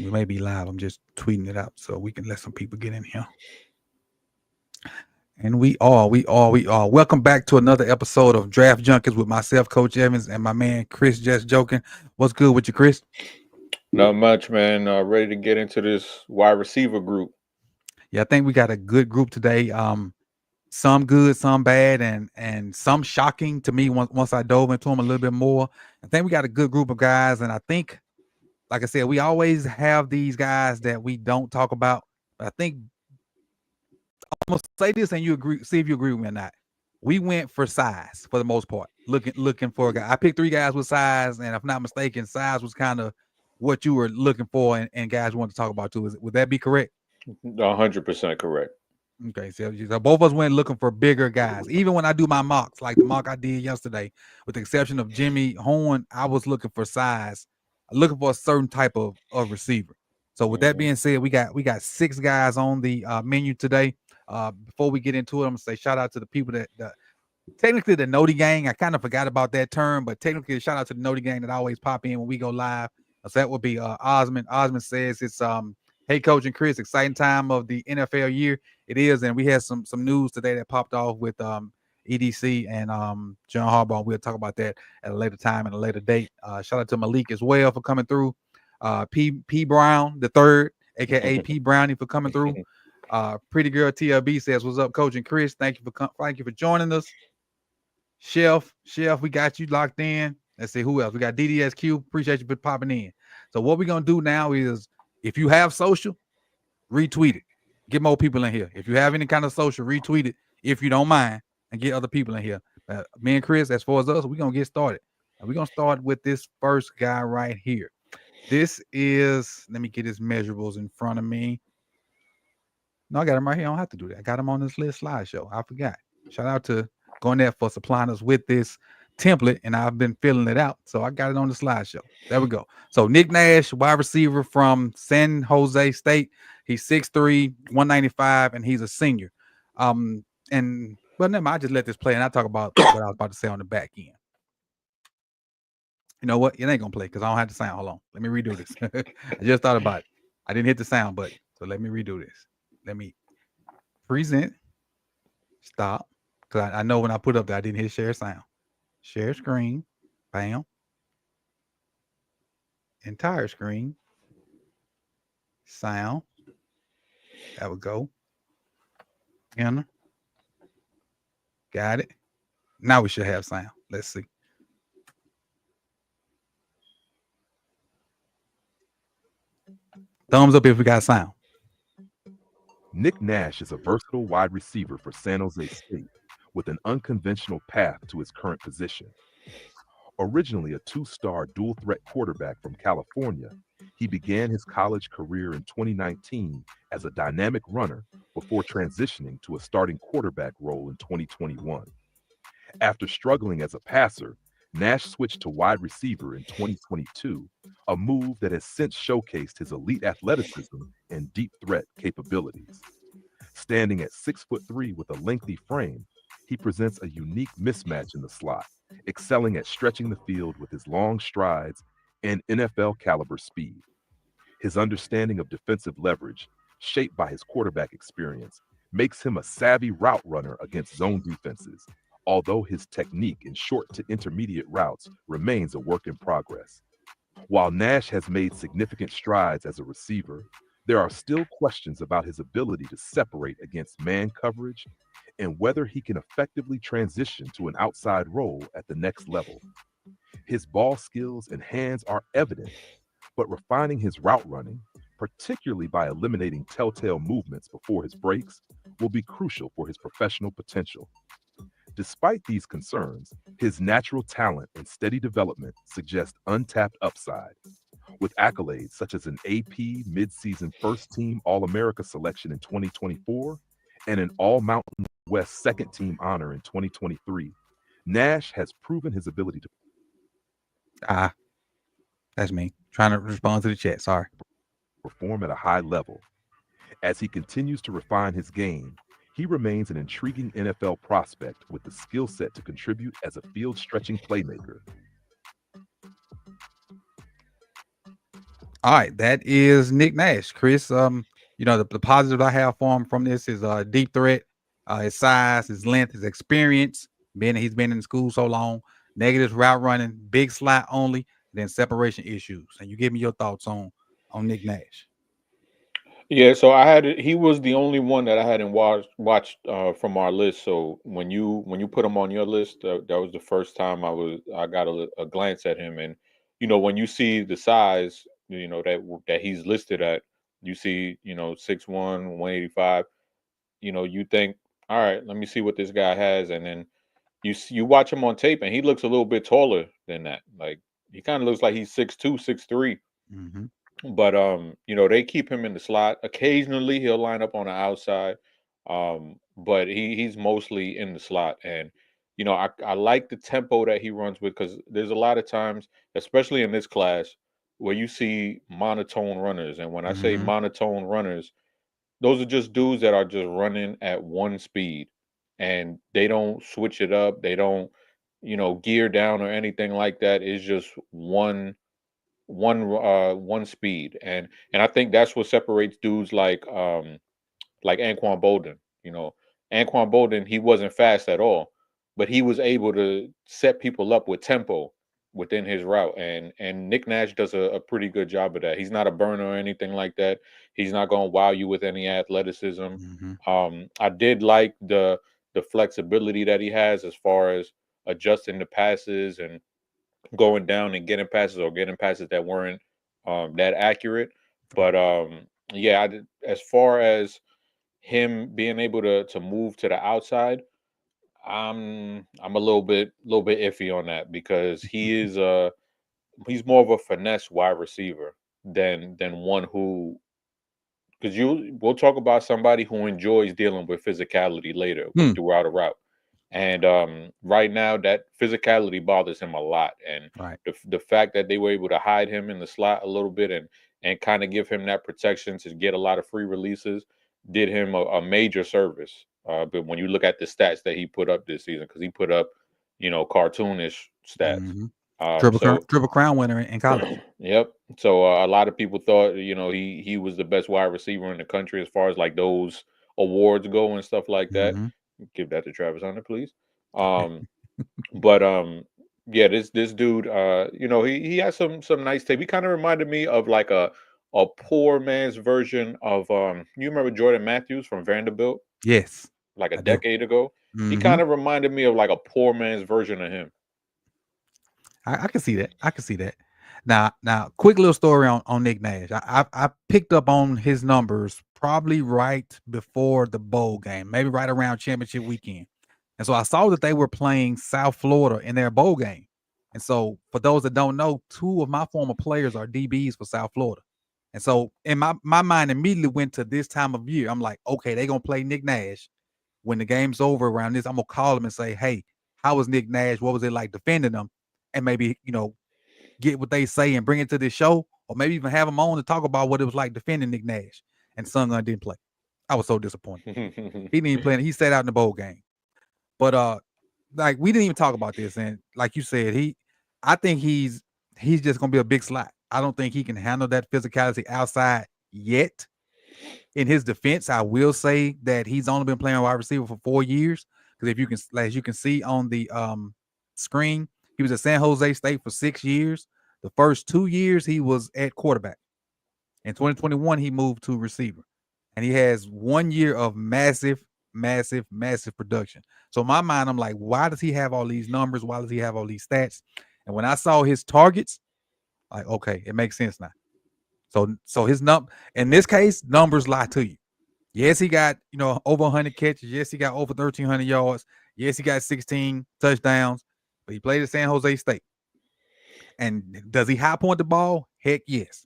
We may be live. I'm just tweeting it out so we can let some people get in here. And we are. Welcome back to another episode of Draft Junkies with myself, Coach Evans, and my man Chris. Just joking. What's good with you, Chris? Not much, man. Ready to get into this wide receiver group. Yeah, I think we got a good group today. Some good, some bad, and some shocking to me. Once I dove into them a little bit more, I think we got a good group of guys. And I think, like I said, we always have these guys that we don't talk about. But I think I'm gonna say this, and you agree. See if you agree with me or not. We went for size for the most part, looking for a guy. I picked 3 guys with size, and if not mistaken, size was kind of what you were looking for, and guys you want to talk about too. Would that be correct? 100% correct. Okay, so both of us went looking for bigger guys. Even when I do my mocks, like the mock I did yesterday, with the exception of Jimmy Horn, I was looking for size, looking for a certain type of receiver. So with that hmm being said, we got 6 guys on the menu today. Before we get into it, I'm gonna say shout out to the people that technically the Noti Gang. I kind of forgot about that term, but technically shout out to the Noti Gang that always pop in when we go live. So that would be Osmond. Osmond says it's hey Coach and Chris, exciting time of the NFL year. It is, and we had some news today that popped off with EDC and John Harbaugh. We'll talk about that at a later time and a later date. Shout out to Malik as well for coming through. P Brown the third, aka P Brownie, for coming through. Pretty girl TLB says, "What's up, Coach and Chris? Thank you for joining us." Chef, we got you locked in. Let's see who else. We got DDSQ. Appreciate you for popping in. So what we're gonna do now is, if you have social, retweet it. Get more people in here. If you have any kind of social, retweet it if you don't mind, and get other people in here. Me and Chris, as far as us, we're gonna get started. And we're gonna start with this first guy right here. This is, let me get his measurables in front of me. No, I got him right here. I don't have to do that. I got him on this list slideshow. I forgot. Shout out to Garnett for supplying us with this template, and I've been filling it out. So I got it on the slideshow. There we go. So Nick Nash, wide receiver from San Jose State. He's 6'3", 195, and he's a senior. And but never mind, I just let this play, and I talk about what I was about to say on the back end. You know what? It ain't gonna play because I don't have the sound. Hold on. Let me redo this. I just thought about it. I didn't hit the sound button. So let me redo this. Let me present. Stop. Because I know when I put up there, I didn't hit share sound. Share screen. Bam. Entire screen. Sound. There we go. Enter. Got it. Now we should have sound. Let's see. Thumbs up if we got sound. Nick Nash is a versatile wide receiver for San Jose State with an unconventional path to his current position. Originally a 2-star dual-threat quarterback from California, he began his college career in 2019 as a dynamic runner before transitioning to a starting quarterback role in 2021. After struggling as a passer, Nash switched to wide receiver in 2022, a move that has since showcased his elite athleticism and deep threat capabilities. Standing at 6'3" with a lengthy frame, he presents a unique mismatch in the slot, excelling at stretching the field with his long strides and NFL caliber speed. His understanding of defensive leverage, shaped by his quarterback experience, makes him a savvy route runner against zone defenses, although his technique in short to intermediate routes remains a work in progress. While Nash has made significant strides as a receiver, there are still questions about his ability to separate against man coverage and whether he can effectively transition to an outside role at the next level. His ball skills and hands are evident, but refining his route running, particularly by eliminating telltale movements before his breaks, will be crucial for his professional potential. Despite these concerns, his natural talent and steady development suggest untapped upside. With accolades such as an AP midseason first team All America selection in 2024 and an All Mountain West second team honor in 2023, Nash has proven his ability to That's me trying to respond to the chat. Sorry. perform at a high level. As he continues to refine his game, he remains an intriguing NFL prospect with the skill set to contribute as a field stretching playmaker. All right, that is Nick Nash. Chris, the positive I have for him from this is deep threat, his size, his length, his experience, he's been in school so long, negative route running, big slot only, then separation issues. And you give me your thoughts on Nick Nash. Yeah, so he was the only one that I hadn't watched from our list. So when you put him on your list, that was the first time I got a glance at him. And when you see the size, that he's listed at, you see 6'1", 185. You think, all right, let me see what this guy has. And then you watch him on tape, and he looks a little bit taller than that. Like, he kind of looks like he's 6'2", 6'3". Mm-hmm. But they keep him in the slot. Occasionally he'll line up on the outside. But he's mostly in the slot. And I like the tempo that he runs with, because there's a lot of times, especially in this class, where you see monotone runners. And when I say Mm-hmm. monotone runners, those are just dudes that are just running at one speed, and they don't switch it up. They don't, gear down or anything like that. It's just one speed. And I think that's what separates dudes like Anquan Bolden. Anquan Bolden, he wasn't fast at all, but he was able to set people up with tempo within his route. And Nick Nash does a pretty good job of that. He's not a burner or anything like that. He's not going to wow you with any athleticism. Mm-hmm. I did like the flexibility that he has as far as adjusting the passes and going down and getting passes, or getting passes that weren't that accurate. But yeah, as far as him being able to move to the outside, I'm a little bit iffy on that, because he's more of a finesse wide receiver than one who, because we'll talk about somebody who enjoys dealing with physicality later throughout a route. And right now, that physicality bothers him a lot. And Right. the fact that they were able to hide him in the slot a little bit, and kind of give him that protection to get a lot of free releases, did him a major service. But when you look at the stats that he put up this season, because he put up, cartoonish stats. Mm-hmm. So Triple crown winner in college. yep. So a lot of people thought, he was the best wide receiver in the country as far as like those awards go and stuff like that. Mm-hmm. Give that to Travis Hunter, please. But yeah, this dude, he has some nice tape. He kind of reminded me of like a poor man's version of you remember Jordan Matthews from Vanderbilt, Yes, like a I do. decade ago? He Mm-hmm. kind of reminded me of like a poor man's version of him. I can see that. I can see that. Now, quick little story on Nick Nash. I picked up on his numbers probably right before the bowl game, maybe right around championship weekend. And so I saw that they were playing South Florida in their bowl game. And so for those that don't know, two of my former players are DBs for South Florida. And so in my mind immediately went to this time of year. I'm like, okay, they're gonna play Nick Nash. When the game's over around this, I'm gonna call him and say, hey, how was Nick Nash? What was it like defending them? And maybe, get what they say and bring it to this show, or maybe even have them on to talk about what it was like defending Nick Nash. And Sun Gun didn't play. I was so disappointed. He didn't even play. He sat out in the bowl game. But like we didn't even talk about this. And like you said, I think he's just gonna be a big slot. I don't think he can handle that physicality outside yet. In his defense, I will say that he's only been playing wide receiver for 4 years. Because if you can, as you can see on the screen, he was at San Jose State for 6 years. The first 2 years he was at quarterback. In 2021, he moved to receiver, and he has 1 year of massive production. So in my mind, I'm like, why does he have all these numbers? Why does he have all these stats? And when I saw his targets, like, okay, it makes sense now. So his in this case, numbers lie to you. Yes, he got, over 100 catches. Yes, he got over 1,300 yards. Yes, he got 16 touchdowns, but he played at San Jose State. And does he high point the ball? Heck yes.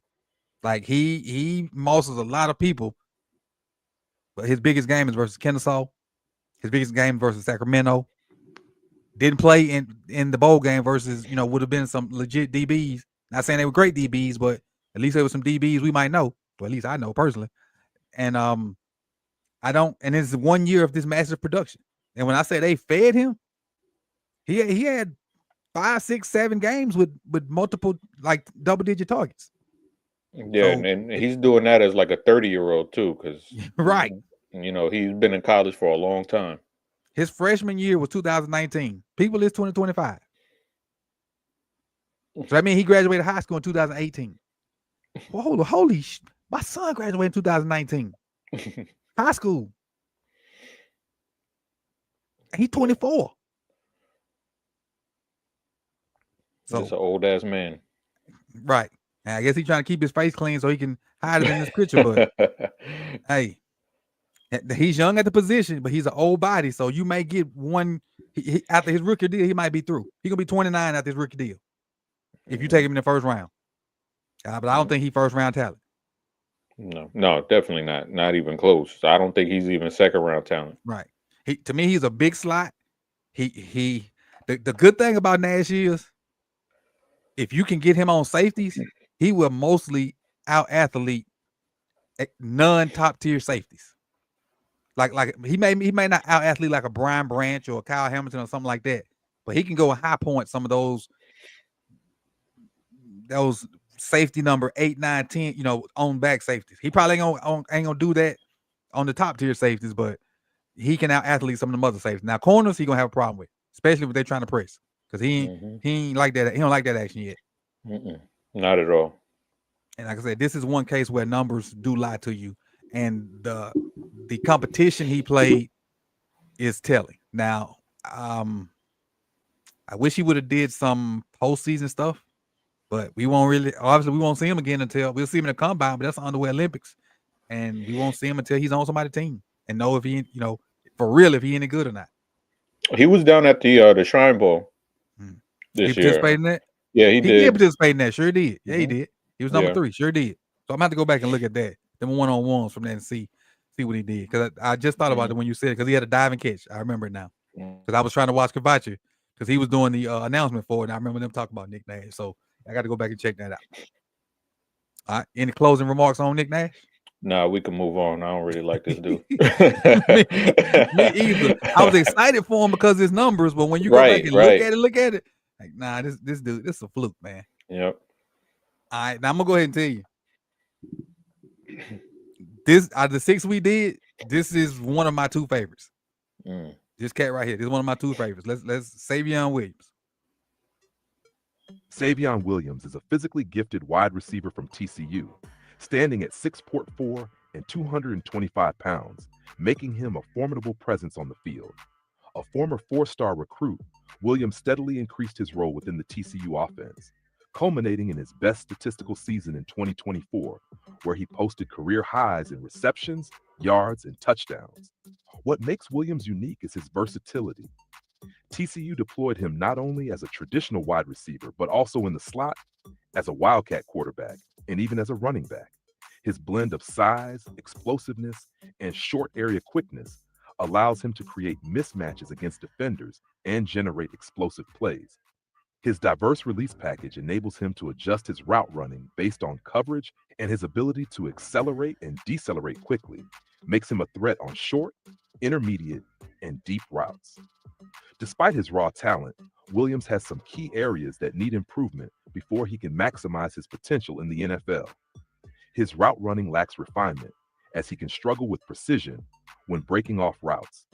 Like he mosses a lot of people, but his biggest game is versus Kennesaw. His biggest game versus Sacramento. Didn't play in the bowl game versus, would have been some legit DBs. Not saying they were great DBs, but at least there were some DBs we might know. Well, at least I know personally. And and it's 1 year of this massive production. And when I say they fed him, he had 5, 6, 7 games with multiple like double-digit targets. Yeah, and he's doing that as like a 30-year-old too, because right. He's been in college for a long time. His freshman year was 2019. People is 2025. So that means he graduated high school in 2018. Well, my son graduated in 2019. High school. He's 24. So, just an old ass man. Right. And I guess he's trying to keep his face clean so he can hide it in this picture. But hey, he's young at the position, but he's an old body. So you may get one after his rookie deal, he might be through. He gonna be 29 after his rookie deal. If you take him in the first round. But I don't think he's first round talent. No, definitely not. Not even close. I don't think he's even second round talent. Right. To me, he's a big slot. The good thing about Nash is if you can get him on safeties, he will mostly out athlete non-top tier safeties. Like he may not out athlete like a Brian Branch or a Kyle Hamilton or something like that, but he can go high point some of those safety number 8, 9, 10, on back safeties. He probably ain't gonna do that on the top tier safeties, but he can out athlete some of the other safeties. Now corners he gonna have a problem with, especially if they're trying to press, because he ain't like that. He don't like that action yet. Not at all. And like I said, this is one case where numbers do lie to you, and the competition he played is telling. Now, I wish he would have did some postseason stuff, but we won't see him again until we'll see him in the combine. But that's the underway Olympics, and we won't see him until he's on somebody's team and know if he, for real, if he any good or not. He was down at the Shrine Bowl this year. Participated in that? Yeah, he did. He did participate in that. Sure did. Yeah, he did. He was number 3. Sure did. So I'm gonna have to go back and look at that. Them one-on-ones from that and see what he did. Because I just thought about it when you said it, because he had a diving catch. I remember it now. Because I was trying to watch Kavachi because he was doing the announcement for it. And I remember them talking about Nick Nash. So I got to go back and check that out. All right. Any closing remarks on Nick Nash? Nah, we can move on. I don't really like this dude. me either. I was excited for him because of his numbers, but when you go back and look at it, like, nah, this dude, this is a fluke, man. Yep. All right, now I'm gonna go ahead and tell you. This out of the 6 we did, this is one of my 2 favorites. This cat right here. This is one of my 2 favorites. Let's Savion Williams. Savion Williams is a physically gifted wide receiver from TCU, standing at 6'4" and 225 pounds, making him a formidable presence on the field. A former 4-star recruit, Williams steadily increased his role within the TCU offense, culminating in his best statistical season in 2024, where he posted career highs in receptions, yards, and touchdowns. What makes Williams unique is his versatility. TCU deployed him not only as a traditional wide receiver, but also in the slot, as a wildcat quarterback, and even as a running back. His blend of size, explosiveness, and short area quickness allows him to create mismatches against defenders and generate explosive plays. His diverse release package enables him to adjust his route running based on coverage, and his ability to accelerate and decelerate quickly makes him a threat on short, intermediate, and deep routes. Despite his raw talent, Williams has some key areas that need improvement before he can maximize his potential in the NFL. His route running lacks refinement, as he can struggle with precision when breaking off routes,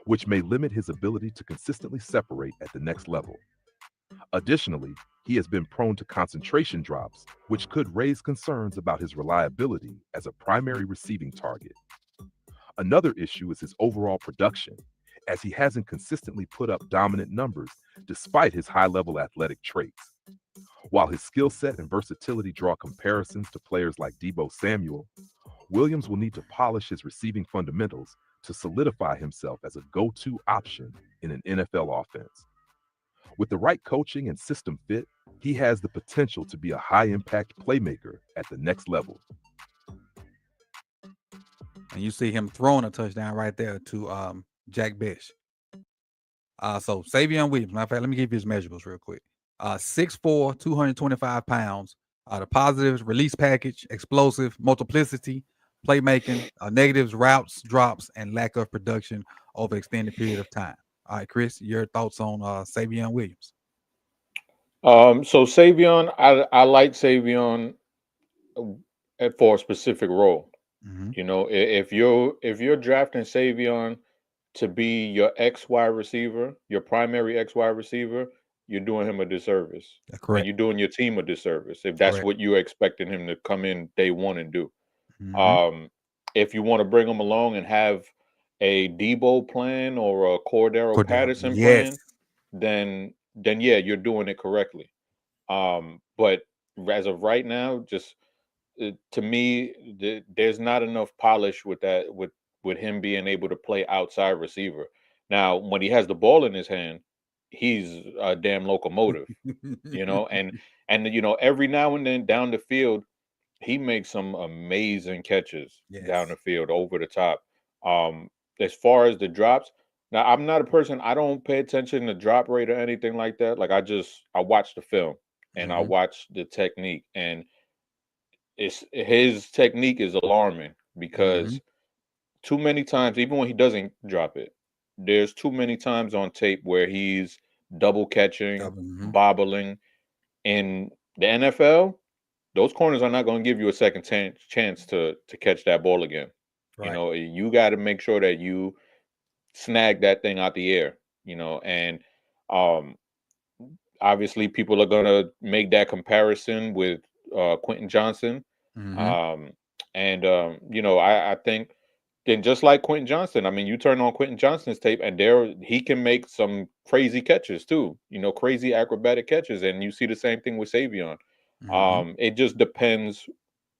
which may limit his ability to consistently separate at the next level. Additionally, he has been prone to concentration drops, which could raise concerns about his reliability as a primary receiving target. Another issue is his overall production, as he hasn't consistently put up dominant numbers despite his high-level athletic traits. While his skill set and versatility draw comparisons to players like Deebo Samuel, Williams will need to polish his receiving fundamentals to solidify himself as a go-to option in an NFL offense. With the right coaching and system fit, he has the potential to be a high-impact playmaker at the next level. And you see him throwing a touchdown right there to Jack Bech. So Savion Williams, matter of fact, let me give you his measurables real quick. 6'4", 225 pounds. The positives: release package, explosive, multiplicity, playmaking, negatives: routes, drops, and lack of production over extended period of time. All right, Chris, your thoughts on Savion Williams? So Savion, I like Savion for a specific role. Mhm. You know, if you're drafting Savion to be your X wide receiver, your primary X wide receiver, you're doing him a disservice, That's and correct. you're doing your team a disservice if that's Correct. what you're expecting him to come in day one and do. Mhm. Um, if you want to bring him along and have a Debo plan or a Cordero Cordell. Patterson Yes. plan, then yeah, you're doing it correctly. But as of right now, just to me, there's not enough polish with that with him being able to play outside receiver. Now, when he has the ball in his hand, he's a damn locomotive, you know, and you know, every now and then down the field, he makes some amazing catches down Yes. the field over the top. Um, as far as the drops, now I'm not a person, I don't pay attention to drop rate or anything like that. Like I watch the film and I Mhm. watch the technique, and it's his technique is alarming Mhm. because too many times, even when he doesn't drop it, there's too many times on tape where he's double catching, Mhm. bobbling. In the NFL, those corners are not going to give you a second chance to catch that ball again. You Right. know, you got to make sure that you snag that thing out the air. You know, and um, obviously people are going to make that comparison with Quentin Johnson. Mhm. Um, and you know, I think then just like Quentin Johnson, I mean, you turn on Quentin Johnson's tape, and there he can make some crazy catches too. You know, crazy acrobatic catches, and you see the same thing with Savion. Mhm. It just depends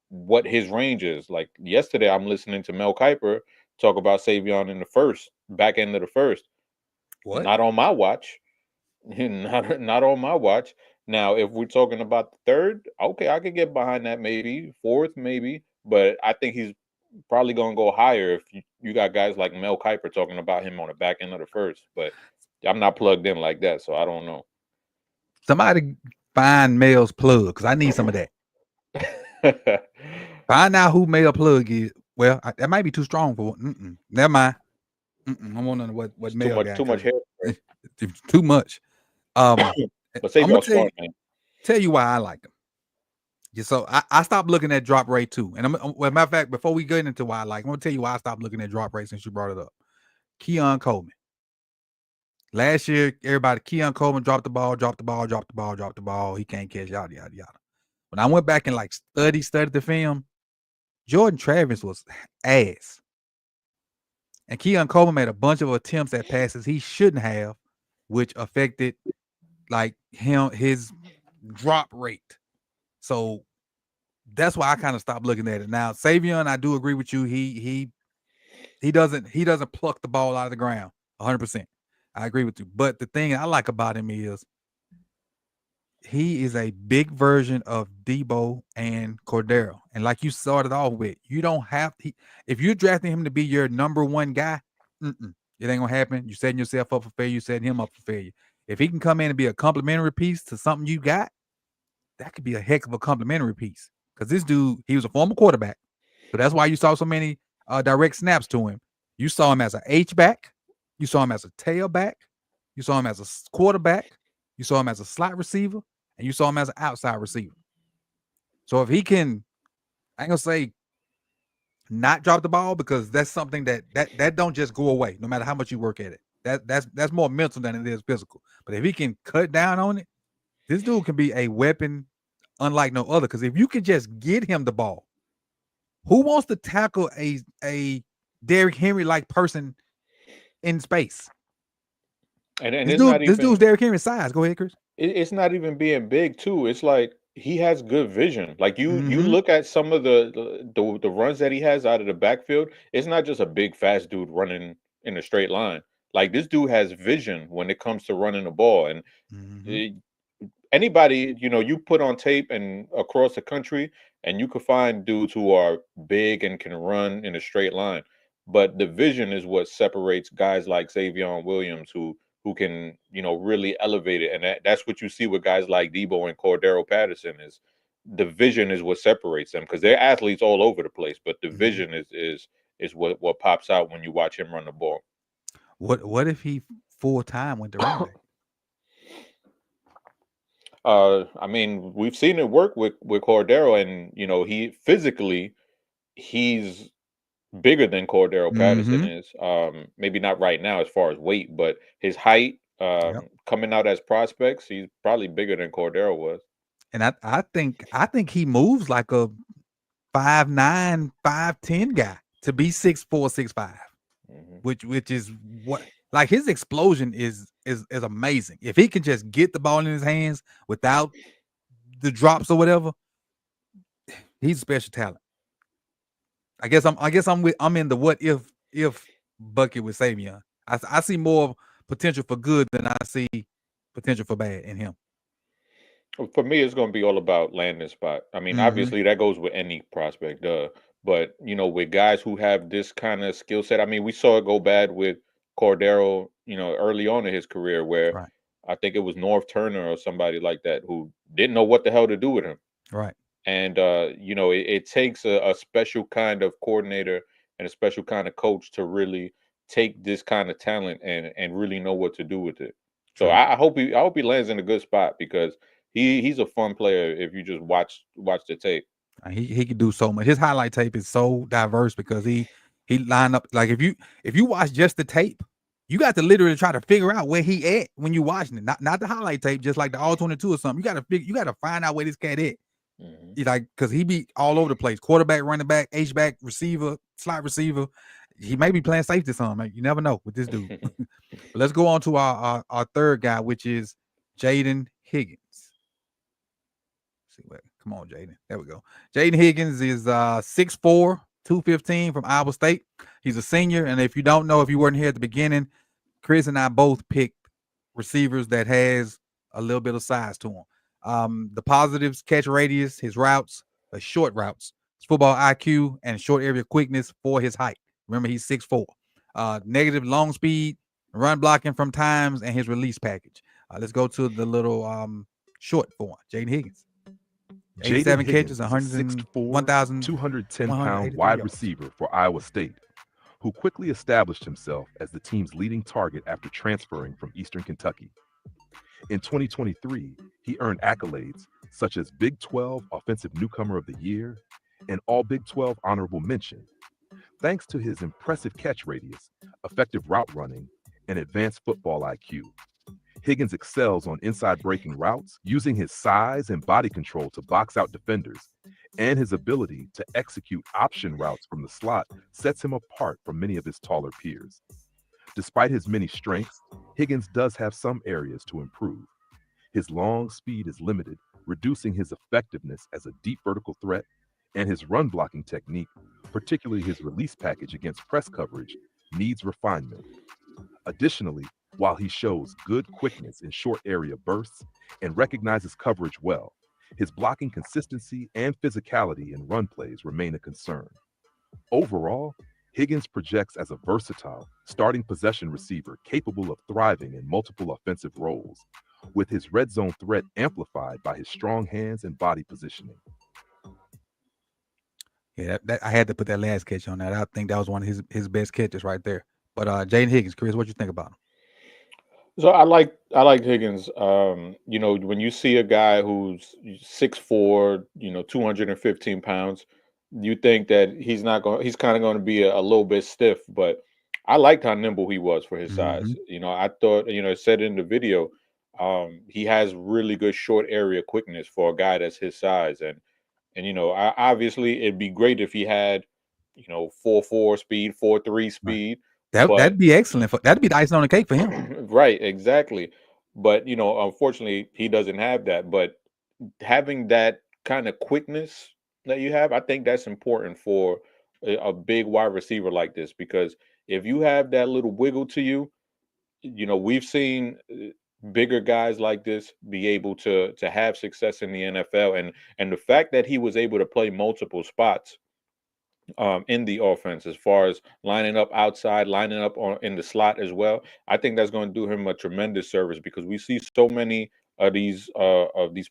what his range is. Like yesterday, I'm listening to Mel Kiper talk about Savion in the first, back end of the first. What? Not on my watch. Not on my watch. Now, if we're talking about the third, okay, I could get behind that, maybe fourth, maybe, but I think he's probably gonna go higher if you got guys like Mel Kiper talking about him on the back end of the first. But I'm not plugged in like that, so I don't know. Somebody find Mel's plug because I need some of that. Find out who Mel plug is. Well, that might be too strong for. Never mind. I want to know what It's Mel got too much because hair. too much. Um, But I'm gonna Savion's smart, man. tell you why I like him. Yeah, so I stopped looking at drop rate too. And well, matter of fact, before we get into why I like, I'm gonna tell you why I stopped looking at drop rate since you brought it up. Keon Coleman. Last year, everybody, Keon Coleman dropped the ball, dropped the ball, dropped the ball, dropped the ball. He can't catch, yada, yada, yada. When I went back and like studied the film, Jordan Travis was ass. And Keon Coleman made a bunch of attempts at passes he shouldn't have, which affected like his drop rate. So that's why I kind of stopped looking at it. Now, Savion, I do agree with you. He doesn't pluck the ball out of the ground 100%. I agree with you. But the thing I like about him is he is a big version of Debo and Cordero. And like you started off with, you don't have to, if you're drafting him to be your number one guy, it ain't gonna happen. You're setting yourself up for failure, you're setting him up for failure. If he can come in and be a complimentary piece to something you got, that could be a heck of a complimentary piece. Because this dude, he was a former quarterback. So that's why you saw so many direct snaps to him. You saw him as a H-back, you saw him as a tailback, you saw him as a quarterback, you saw him as a slot receiver, and you saw him as an outside receiver. So if he can, I ain't gonna say not drop the ball because that's something that don't just go away no matter how much you work at it. That's more mental than it is physical. But if he can cut down on it, this dude can be a weapon unlike no other. Because if you can just get him the ball, who wants to tackle a Derrick Henry like person in space? And This it's not dude, this dude's even Derrick Henry size. Go ahead, Chris. it's not even being big too. It's like he has good vision. Like you Mm-hmm. look at some of the runs that he has out of the backfield. It's not just a big fast dude running in a straight line. Like this dude has vision when it comes to running the ball. And Mm-hmm. eh, anybody, you know, you put on tape and across the country, and you could find dudes who are big and can run in a straight line. But the vision is what separates guys like Savion Williams, who can, you know, really elevate it. And that's what you see with guys like Debo and Cordero Patterson is the vision is what separates them because they're athletes all over the place, but the Mm-hmm. vision is what pops out when you watch him run the ball. What if he full time went to running back? I mean, we've seen it work with Cordero, and he physically he's bigger than Cordero Patterson Mm-hmm. is. Maybe not right now as far as weight, but his height, Yep. coming out as prospects, he's probably bigger than Cordero was. And I think he moves like a 5'9", 5'10" guy to be 6'4", 6'5", hmm which is what, like, his explosion is amazing. If he can just get the ball in his hands without the drops or whatever, he's a special talent. I guess I'm in the what if bucket with Savion. I see more potential for good than I see potential for bad in him. For me, it's going to be all about landing spot. I mean, Mm-hmm. obviously that goes with any prospect, but with guys who have this kind of skill set, I mean, we saw it go bad with Cordero, early on in his career, where Right. I think it was North Turner or somebody like that who didn't know what the hell to do with him. Right. And it takes a special kind of coordinator and a special kind of coach to really take this kind of talent and really know what to do with it. So True. I hope he lands in a good spot, because he's a fun player if you just watch the tape. He could do so much. His highlight tape is so diverse because he line up, like, if you watch just the tape, you got to literally try to figure out where he at when you watching it. Not the highlight tape, just like the all 22 or something. You got to find out where this cat at. hmm Like, because he be all over the place. Quarterback, running back, H back, receiver, slot receiver. He may be playing safety some. Man. You never know with this dude. But let's go on to our third guy, which is Jayden Higgins. See where? Come on, Jayden. There we go. Jayden Higgins is 6'4", 215 from Iowa State. He's a senior, and if you don't know, if you weren't here at the beginning, Chris and I both picked receivers that has a little bit of size to them. The positives: catch radius, his routes, short routes, his football IQ, and short area quickness for his height. Remember, he's 6'4". Negative: long speed, run blocking from times, and his release package. Let's go to the little short for Jayden Higgins. Jayden 87 Higgins catches, is a 6'4", 210-pound wide yards. receiver for Iowa State, who quickly established himself as the team's leading target after transferring from Eastern Kentucky. In 2023, he earned accolades such as Big 12 Offensive Newcomer of the Year and All Big 12 Honorable Mention, thanks to his impressive catch radius, effective route running, and advanced football IQ. Higgins excels on inside breaking routes, using his size and body control to box out defenders, and his ability to execute option routes from the slot sets him apart from many of his taller peers. Despite his many strengths, Higgins does have some areas to improve. His long speed is limited, reducing his effectiveness as a deep vertical threat, and his run blocking technique, particularly his release package against press coverage, needs refinement. Additionally, while he shows good quickness in short area bursts and recognizes coverage well, his blocking consistency and physicality in run plays remain a concern. Overall, Higgins projects as a versatile, starting possession receiver capable of thriving in multiple offensive roles, with his red zone threat amplified by his strong hands and body positioning. Yeah, I had to put that last catch on that. I think that was one of his best catches right there. But Jayden Higgins, Chris, what you think about him? So I like Higgins. When you see a guy who's 6'4", 215 pounds, you think that he's kind of going to be a little bit stiff, but I liked how nimble he was for his Mm-hmm. size. I thought, it said in the video, he has really good short area quickness for a guy that's his size. And obviously it'd be great if he had, 4.4 speed, 4.3 Right. speed, but That'd be excellent. That'd be the icing on the cake for him. right, exactly. But unfortunately, he doesn't have that. But having that kind of quickness that you have, I think that's important for a big wide receiver like this, because if you have that little wiggle to you, we've seen bigger guys like this be able to have success in the NFL, and the fact that he was able to play multiple spots in the offense, as far as lining up outside, lining up in the slot as well. I think that's going to do him a tremendous service, because we see so many of these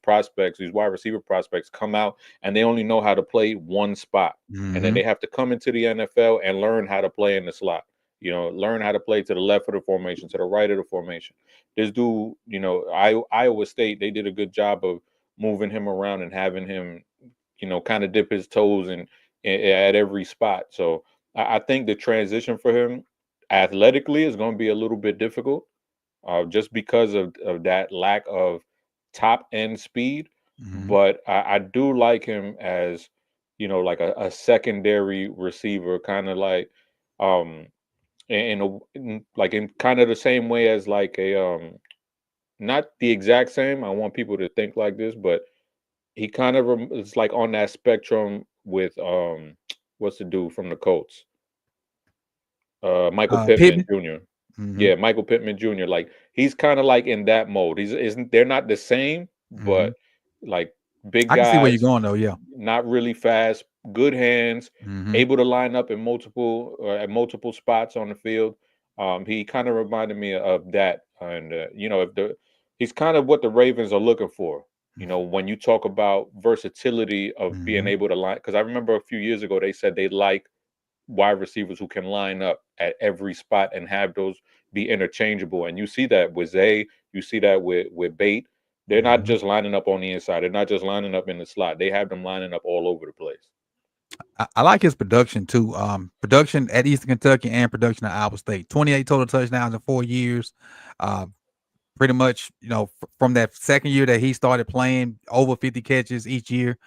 prospects, these wide receiver prospects, come out and they only know how to play one spot, and then Mm-hmm. they have to come into the NFL and learn how to play in the slot. learn how to play to the left of the formation, to the right of the formation. This dude, Iowa State, they did a good job of moving him around and having him, kind of dip his toes at every spot. So I think the transition for him athletically is going to be a little bit difficult, just because of that lack of top end speed. But I do like him as, like a secondary receiver, kind of like, in kind of the same way as like not the exact same. I want people to think like this, but he kind of is like on that spectrum with what's the dude from the Colts? Michael Pittman Pittman. Jr. Yeah, Michael Pittman Jr. Like he's kind of like in that mode. They're not the same, but like big I can see where you're guys, going though. Yeah. not really fast, good hands, able to line up in at multiple spots on the field. He kind of reminded me of that, and he's kind of what the Ravens are looking for. When you talk about versatility of being able to line, because I remember a few years ago they said they like wide receivers who can line up at every spot and have those be interchangeable. And you see that with Zay, you see that with Bait. They're not just lining up on the inside. They're not just lining up in the slot. They have them lining up all over the place. I like his production too. Production at Eastern Kentucky and production at Iowa State. 28 total touchdowns in 4 years. Pretty much, from that second year that he started playing, over 50 catches each year.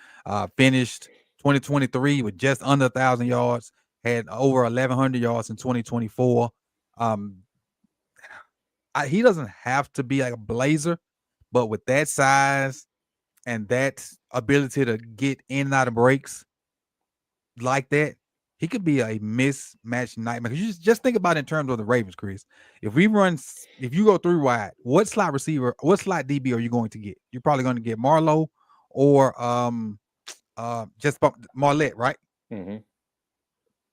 Finished 2023 with just under 1,000 yards. Had over 1,100 yards in 2024. He doesn't have to be like a blazer, but with that size and that ability to get in and out of breaks like that, he could be a mismatch nightmare. Because you just think about it in terms of the Ravens, Chris. If you go 3 wide, what slot DB are you going to get? You're probably going to get Marlowe or just Marlette, right?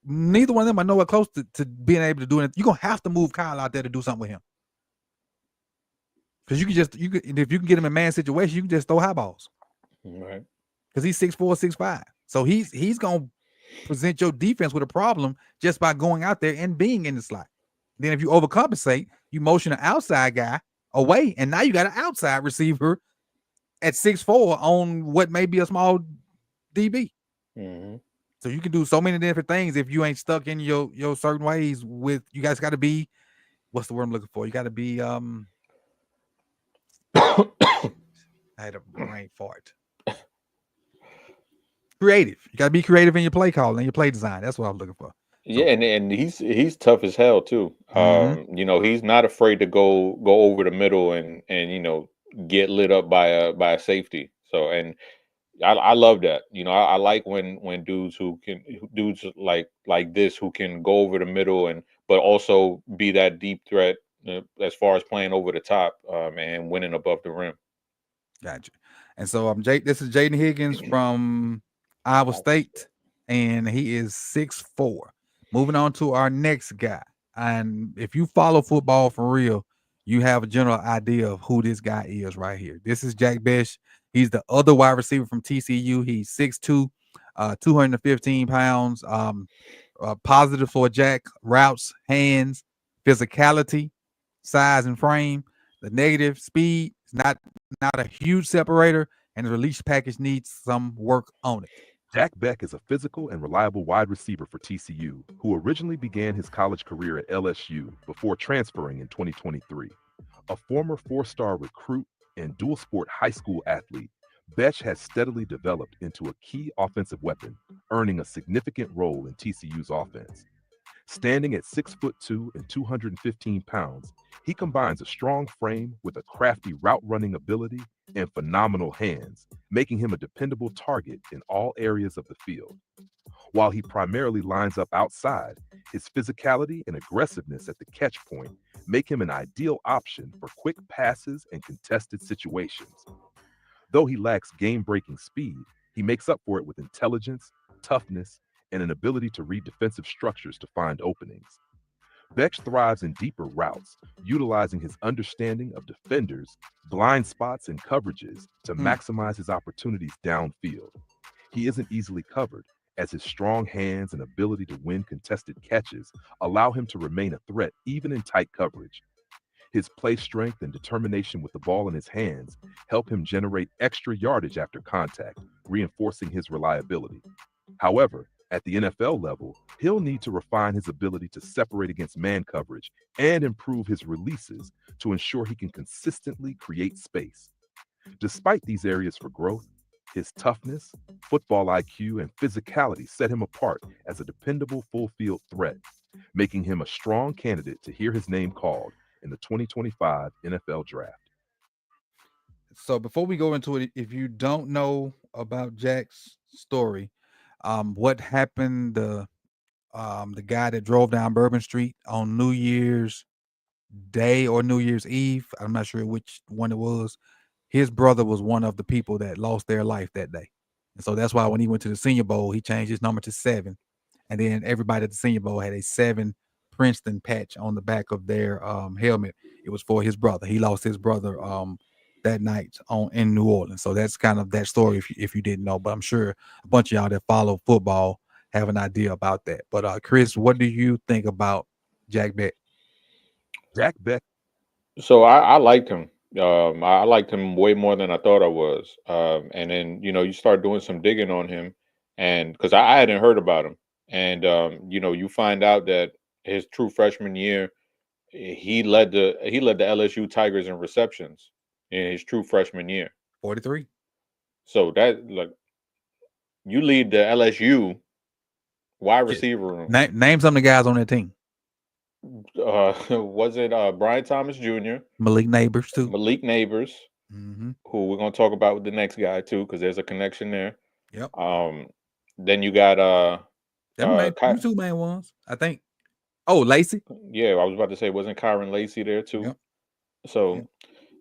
Neither one of them are nowhere close to being able to do it. You're gonna have to move Kyle out there to do something with him. Because if you can get him in man situation, you can just throw high balls. Right. Because he's 6'4", 6'5". So he's gonna present your defense with a problem just by going out there and being in the slot. Then if you overcompensate, you motion an outside guy away, and now you got an outside receiver at 6'4" on what may be a small DB. So you can do so many different things if you ain't stuck in your certain ways. With you guys got to be, what's the word I'm looking for? You got to be I had a brain fart. Creative. You got to be creative in your play call and your play design. That's what I'm looking for. Yeah, and he's tough as hell too. He's not afraid to go over the middle and get lit up by a safety. So and I love that. I like when dudes like this who can go over the middle but also be that deep threat as far as playing over the top and winning above the rim. Gotcha. And so this is Jayden Higgins from Iowa State, and he is 6'4". Moving on to our next guy. And if you follow football for real, you have a general idea of who this guy is right here. This is Jack Bech. He's the other wide receiver from TCU. He's 6'2", 215 pounds. Positive for Jack: routes, hands, physicality, size, and frame. The negative: speed. It's not a huge separator, and the release package needs some work on it. Jack Bech is a physical and reliable wide receiver for TCU, who originally began his college career at LSU before transferring in 2023. A former 4-star recruit and dual sport high school athlete, Bech has steadily developed into a key offensive weapon, earning a significant role in TCU's offense. Standing at 6'2" and 215 pounds, he combines a strong frame with a crafty route running ability and phenomenal hands, making him a dependable target in all areas of the field. While he primarily lines up outside, his physicality and aggressiveness at the catch point make him an ideal option for quick passes and contested situations. Though he lacks game-breaking speed, he makes up for it with intelligence, toughness, and an ability to read defensive structures to find openings. Bech thrives in deeper routes, utilizing his understanding of defenders, blind spots, and coverages to maximize his opportunities downfield. He isn't easily covered, as his strong hands and ability to win contested catches allow him to remain a threat even in tight coverage. His play strength and determination with the ball in his hands help him generate extra yardage after contact, reinforcing his reliability. However, at the NFL level, he'll need to refine his ability to separate against man coverage and improve his releases to ensure he can consistently create space. Despite these areas for growth, his toughness, football IQ, and physicality set him apart as a dependable full field threat, making him a strong candidate to hear his name called in the 2025 NFL Draft. So before we go into it, if you don't know about Jack's story, what happened, the guy that drove down Bourbon Street on New Year's Day or New Year's Eve, I'm not sure which one it was. His brother was one of the people that lost their life that day. And so that's why when he went to the Senior Bowl, he changed his number to 7. And then everybody at the Senior Bowl had a 7 Princeton patch on the back of their helmet. It was for his brother. He lost his brother that night in New Orleans. So that's kind of that story if you didn't know. But I'm sure a bunch of y'all that follow football have an idea about that. But Chris, what do you think about Jack Bech? Jack Bech. So I liked him. I liked him way more than I thought I was. And then you start doing some digging on him, and because I hadn't heard about him, and you find out that his true freshman year, he led the LSU Tigers in receptions in his true freshman year. 43. So that you lead the LSU wide receiver room. Name some of the guys on that team. Was it Brian Thomas Jr., Malik Neighbors too. Malik Neighbors, who we're gonna talk about with the next guy too, because there's a connection there. Yep. Then you got two main ones, I think. Oh, Lacey. Yeah, I was about to say, wasn't Kyron Lacey there too? Yep. So,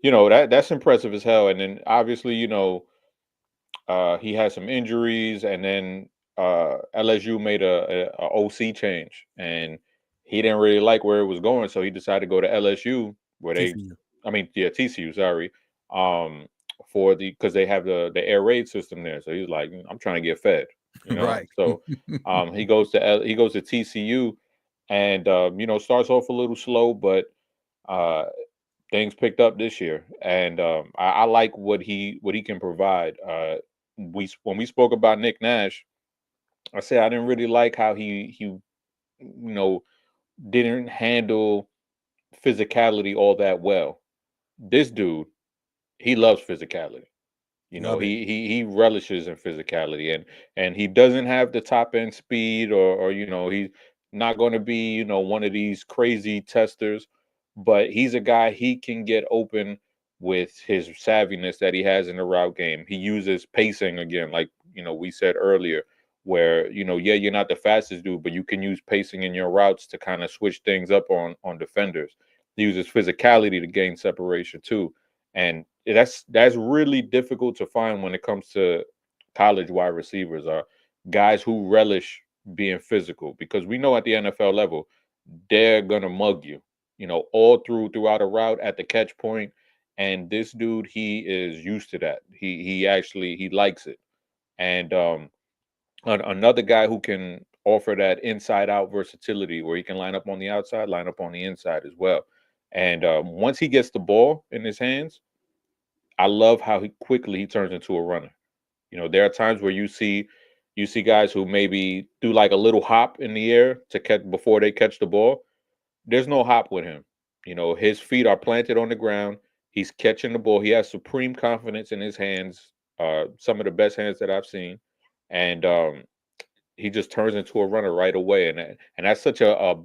that's impressive as hell. And then obviously, he had some injuries, and then LSU made a OC change, and he didn't really like where it was going, so he decided to go to LSU, where TCU, sorry, because they have the air raid system there. So he's like, I'm trying to get fed, Right. So he goes to TCU, and starts off a little slow, but things picked up this year, and I like what he can provide. When we spoke about Nick Nash, I said I didn't really like how he didn't handle physicality all that well. This dude, he loves physicality. He relishes in physicality, and he doesn't have the top end speed, or he's not going to be one of these crazy testers, but he's a guy, he can get open with his savviness that he has in the route game. He uses pacing again, like we said earlier, where you're not the fastest dude, but you can use pacing in your routes to kind of switch things up on defenders. He uses physicality to gain separation too, and that's really difficult to find when it comes to college wide receivers, are guys who relish being physical, because we know at the NFL level they're gonna mug you, all throughout a route at the catch point. And this dude, he is used to that. He likes it. And another guy who can offer that inside out versatility, where he can line up on the outside, line up on the inside as well. And once he gets the ball in his hands, I love how quickly he turns into a runner. There are times where you see guys who maybe do like a little hop in the air to catch before they catch the ball. There's no hop with him. His feet are planted on the ground. He's catching the ball. He has supreme confidence in his hands, some of the best hands that I've seen. And he just turns into a runner right away. And that's such a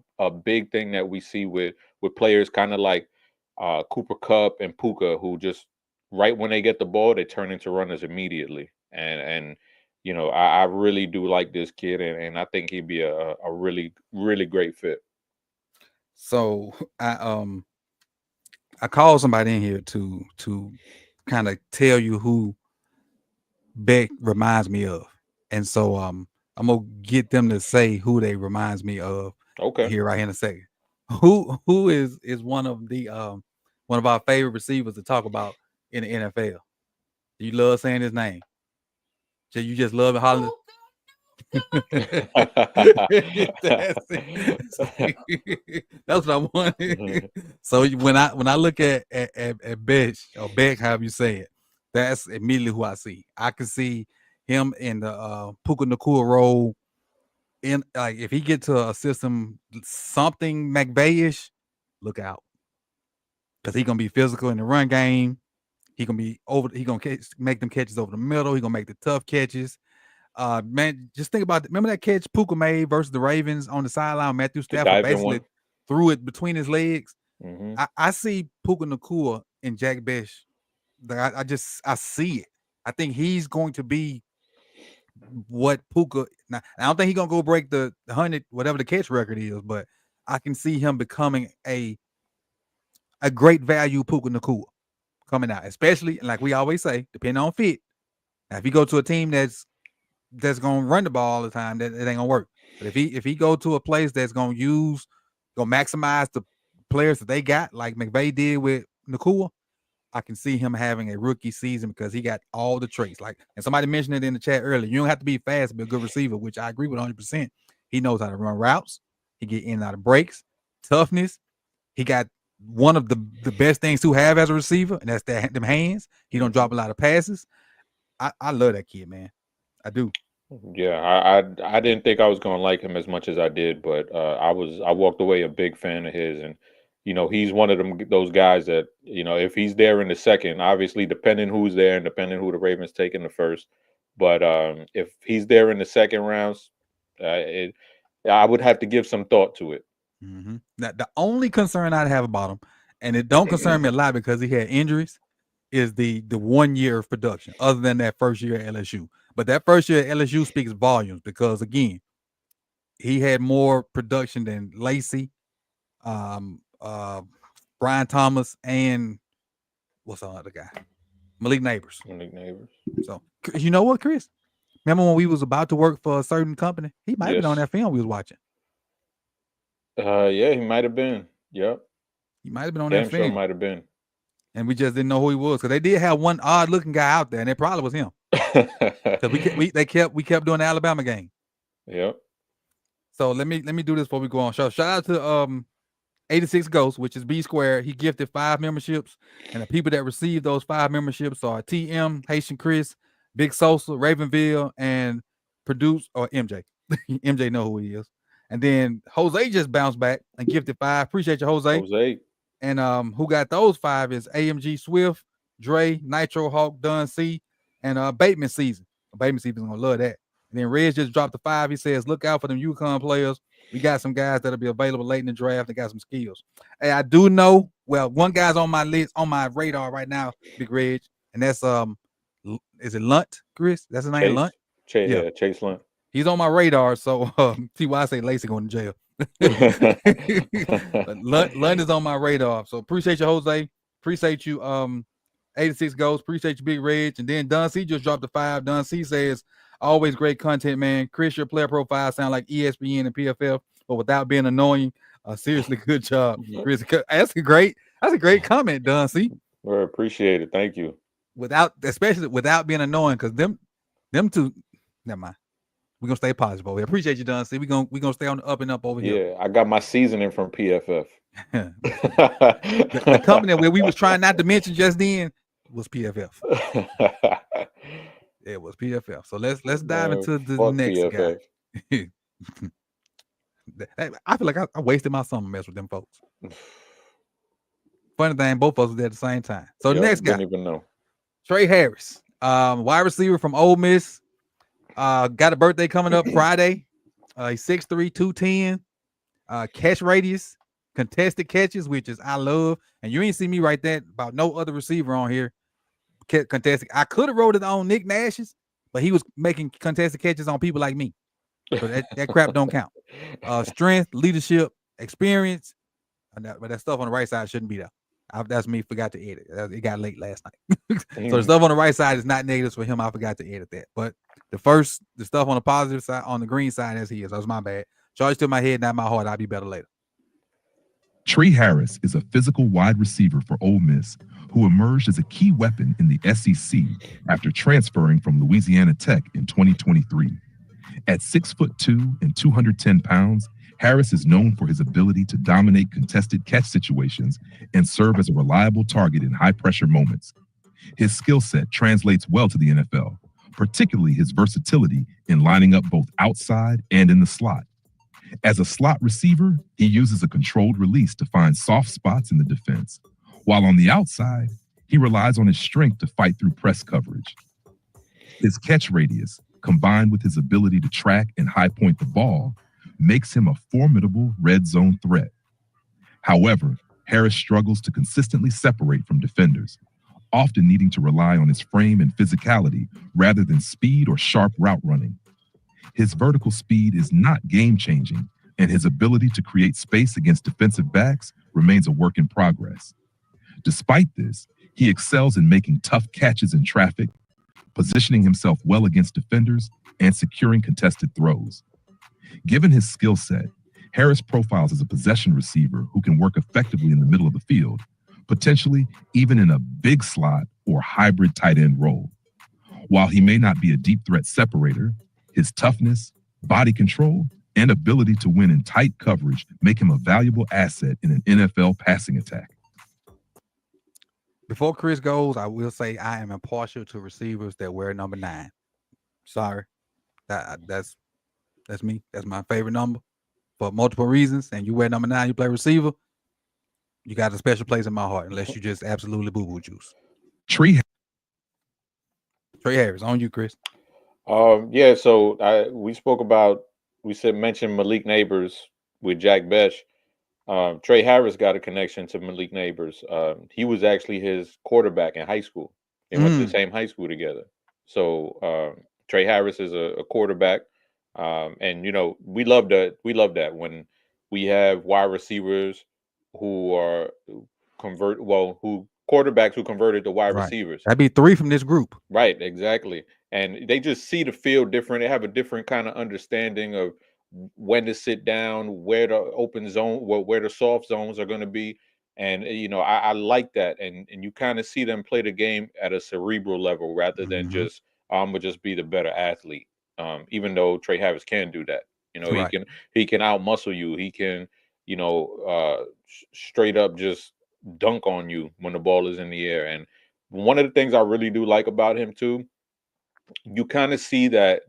big thing that we see with players kind of like Cooper Kupp and Puka, who just right when they get the ball, they turn into runners immediately. And I really do like this kid, and I think he'd be a really, really great fit. So I called somebody in here to kind of tell you who Bech reminds me of, and so I'm gonna get them to say who they reminds me of. Okay. Here right in a second. Who is one of the one of our favorite receivers to talk about in the NFL? You love saying his name. So you just love hollering. That's what I wanted. So when I look at Bech or Bech, however you say it, that's immediately who I see. I can see him in the Puka Nacua role. In like if he get to a system something McVay-ish, look out, because he's gonna be physical in the run game. He gonna be over. He gonna make them catches over the middle. He gonna make the tough catches. Man, just think about remember that catch Puka made versus the Ravens on the sideline. Matthew Stafford basically threw it between his legs. Mm-hmm. I see Puka Nacua and Jack Bech. I see it. I think he's going to be what Puka. Now, I don't think he's gonna go break the 100 whatever the catch record is, but I can see him becoming a great value Puka Nacua coming out, especially like we always say, depending on fit. Now, if you go to a team that's gonna run the ball all the time, that it ain't gonna work. But if he go to a place that's gonna maximize the players that they got, like McVay did with Nacua, I can see him having a rookie season because he got all the traits. Like, and somebody mentioned it in the chat earlier. You don't have to be fast to be a good receiver, which I agree with 100%. He knows how to run routes. He get in and out of breaks, toughness. He got one of the best things to have as a receiver, and that's them hands. He don't drop a lot of passes. I love that kid, man. I do. Yeah, I didn't think I was going to like him as much as I did, but I walked away a big fan of his, and he's one of those guys that if he's there in the second, obviously depending who's there and depending who the Ravens take in the first, but if he's there in the second rounds, I would have to give some thought to it. Mm-hmm. Now, the only concern I'd have about him, and it don't concern me a lot because he had injuries, is the 1 year of production, other than that first year at LSU. But that first year at LSU speaks volumes because, again, he had more production than Lacey, Brian Thomas, and what's the other guy? Malik Neighbors. So, you know what, Chris? Remember when we was about to work for a certain company? He might have been on that film we was watching. Yeah, he might have been. Yep. He might have been on that film. Sure might have been. And we just didn't know who he was because they did have one odd looking guy out there, and it probably was him. Because we kept doing the Alabama game. Yep. So let me do this before we go on. Shout out to 86 Ghosts, which is B Squared. He gifted 5 memberships, and the people that received those 5 memberships are TM, Haitian Chris, Big Sosa, Ravenville, and MJ. MJ know who he is. And then Jose just bounced back and gifted 5. Appreciate you, Jose. And who got those 5 is AMG Swift, Dre, Nitro Hawk, Dunn C, and Bateman Season. Bateman Season's gonna love that. And then Reg just dropped the 5. He says, look out for them UConn players. We got some guys that'll be available late in the draft. They got some skills. Hey, I do know. Well, one guy's on my list, on my radar right now, Big Reg, and that's is it Lunt, Chris? That's his name, Lunt. Chase Lunt. He's on my radar. So see why I say Lacey going to jail. Lunt is on my radar. So appreciate you, Jose. Appreciate you, 86 Ghosts. Appreciate you, Big Reg. And then Don C just dropped the 5. Don C says, always great content, man. Chris, your player profile sound like ESPN and PFF, but without being annoying. Seriously, good job, Chris. That's a great comment, Don C. Well, appreciate it. Thank you. Especially without being annoying, because them two, never mind. We're gonna stay positive over here. Appreciate you, Don C. We're gonna stay on the up and up over here. Yeah, I got my seasoning from PFF. the company where we was trying not to mention just then was PFF. It was PFF. So let's dive into the next PFF guy. I feel like I wasted my summer mess with them folks. Funny thing, both of us was there at the same time. So the next guy, didn't even know. Trey Harris, wide receiver from Ole Miss. Got a birthday coming up Friday. He's 6'3", 210. Catch radius, contested catches, which is I love. And you ain't see me write that about no other receiver on here. Contested. I could have wrote it on Nick Nash's, but he was making contested catches on people like me. So that crap don't count. Strength, leadership, experience. But that stuff on the right side shouldn't be there. That's me. Forgot to edit. It got late last night. So the stuff on the right side is not negatives for him. I forgot to edit that. But the stuff on the positive side, on the green side, as he is. That was my bad. Charge to my head, not my heart. I'll be better later. Trey Harris is a physical wide receiver for Ole Miss who emerged as a key weapon in the SEC after transferring from Louisiana Tech in 2023. At 6'2" and 210 pounds, Harris is known for his ability to dominate contested catch situations and serve as a reliable target in high-pressure moments. His skill set translates well to the NFL, particularly his versatility in lining up both outside and in the slot. As a slot receiver, he uses a controlled release to find soft spots in the defense, while on the outside, he relies on his strength to fight through press coverage. His catch radius, combined with his ability to track and high point the ball, makes him a formidable red zone threat. However, Harris struggles to consistently separate from defenders, often needing to rely on his frame and physicality rather than speed or sharp route running. His vertical speed is not game-changing, and his ability to create space against defensive backs remains a work in progress. Despite this, he excels in making tough catches in traffic, positioning himself well against defenders, and securing contested throws. Given his skill set, Harris profiles as a possession receiver who can work effectively in the middle of the field, potentially even in a big slot or hybrid tight end role. While he may not be a deep threat separator, his toughness, body control, and ability to win in tight coverage make him a valuable asset in an NFL passing attack. Before Chris goes, I will say I am impartial to receivers that wear number 9. Sorry, that's me. That's my favorite number for multiple reasons. And you wear number 9, you play receiver, you got a special place in my heart. Unless you just absolutely boo-boo juice. Trey Harris, on you, Chris. Yeah. So we mentioned Malik Neighbors with Jack Bech. Trey Harris got a connection to Malik Neighbors. He was actually his quarterback in high school. They went to the same high school together. So Trey Harris is a quarterback, and we love that. We love that when we have wide receivers who quarterbacks who converted to wide receivers. That'd be 3 from this group. Right, exactly. And they just see the field different. They have a different kind of understanding of when to sit down, where the open zone, where the soft zones are going to be. And, I like that. And you kind of see them play the game at a cerebral level rather than just, I'm going to just be the better athlete. Even though Trey Harris can do that. He can out-muscle you. He can, straight up just dunk on you when the ball is in the air. And one of the things I really do like about him too, you kind of see that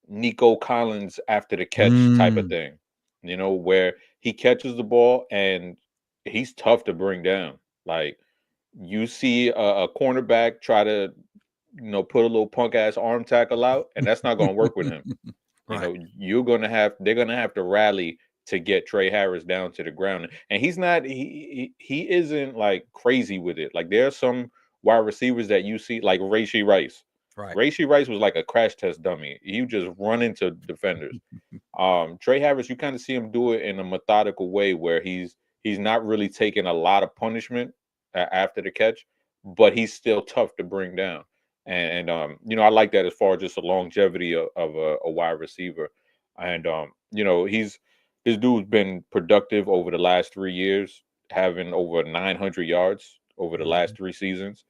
Nico Collins after the catch type of thing, where he catches the ball and he's tough to bring down. Like you see a cornerback try to, put a little punk ass arm tackle out, and that's not going to work with him. Right. They're going to have to rally to get Trey Harris down to the ground. And he isn't like crazy with it. Like there are some wide receivers that you see, like Rashee Rice. Right. Rashee Rice was like a crash test dummy. He just run into defenders. Trey Harris, you kind of see him do it in a methodical way where he's not really taking a lot of punishment after the catch, but he's still tough to bring down. And I like that as far as just the longevity of a wide receiver. And this dude's been productive over the last 3 years, having over 900 yards over the last 3 seasons.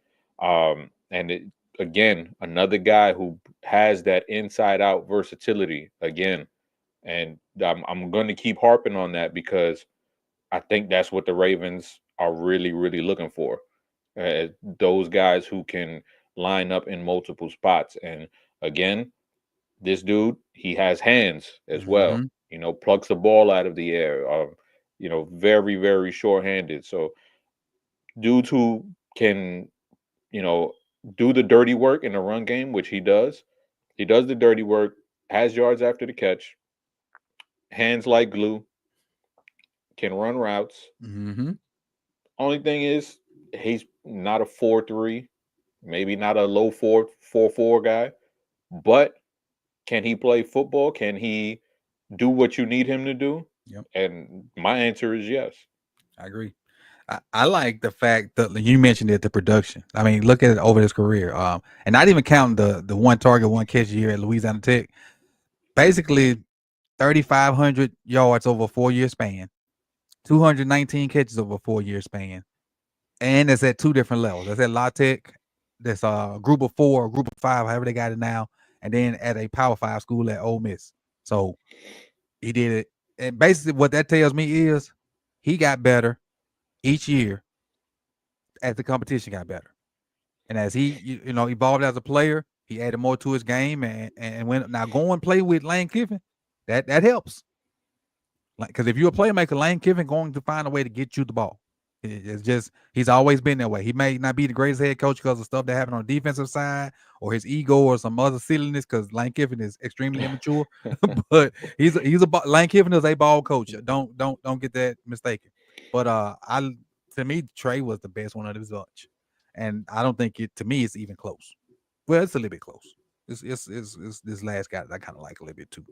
Again, another guy who has that inside-out versatility again. And I'm going to keep harping on that because I think that's what the Ravens are really, really looking for. Those guys who can line up in multiple spots. And again, this dude, he has hands as well. Plucks the ball out of the air. Very, very short-handed. So dudes who can, do the dirty work in the run game, which he does. He does the dirty work, has yards after the catch, hands like glue, can run routes. Only thing is, he's not a 4.3, maybe not a low 4.4 guy, but can he play football? Can he do what you need him to do? Yep. And my answer is yes. I agree. I like the fact that you mentioned it, the production. I mean, look at it over his career. And not even counting the one target, one catch year at Louisiana Tech. Basically, 3,500 yards over a 4-year span, 219 catches over a 4-year span. And it's at 2 different levels. That's at La Tech. That's a group of 4, a group of 5, however they got it now. and then at a Power 5 school at Ole Miss. So he did it. And basically what that tells me is he got better each year as the competition got better. And as he, evolved as a player, he added more to his game. And when now go and play with Lane Kiffin, that helps. Like, because if you're a playmaker, Lane Kiffin going to find a way to get you the ball. It's just he's always been that way. He may not be the greatest head coach because of stuff that happened on the defensive side or his ego or some other silliness. Because Lane Kiffin is extremely immature, but Lane Kiffin is a ball coach. Don't get that mistaken. But to me, Trey was the best one of this bunch, and I don't think to me it's even close. Well, it's a little bit close. It's this last guy that I kind of like a little bit too.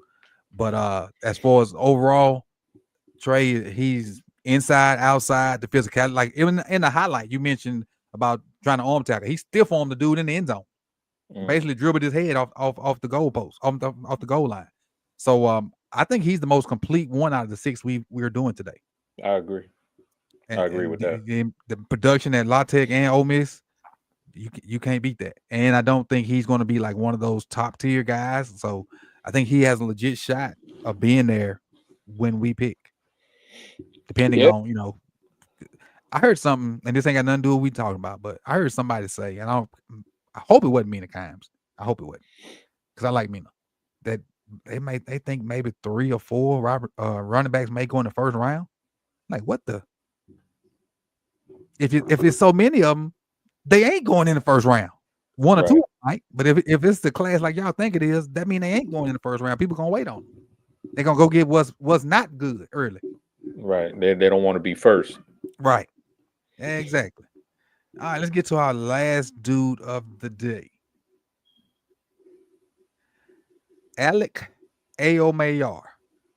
But as far as overall, Trey, he's inside, outside, the physicality. Like even in the highlight, you mentioned about trying to arm tackle. He stiff armed the dude in the end zone. Basically dribbled his head off the goal post, off the goal line. So I think he's the most complete one out of the 6 we're doing today. I agree. I agree with that. The production at La Tech and Ole Miss, you can't beat that. And I don't think he's going to be like one of those top tier guys. So I think he has a legit shot of being there when we pick. Depending on, I heard something, and this ain't got nothing to do with what we talking about, but I heard somebody say, and I hope it wasn't Mina Kimes. I hope it wasn't, because I like Mina. That they think maybe 3 or 4 running backs may go in the first round. Like what the? If it's so many of them, they ain't going in the first round. 1 or 2, right? But if it's the class like y'all think it is, that mean they ain't going in the first round. People gonna wait on them. They're gonna go get what's not good early. Right. They don't want to be first. Right. Exactly. All right, let's get to our last dude of the day. Elic Ayomanor,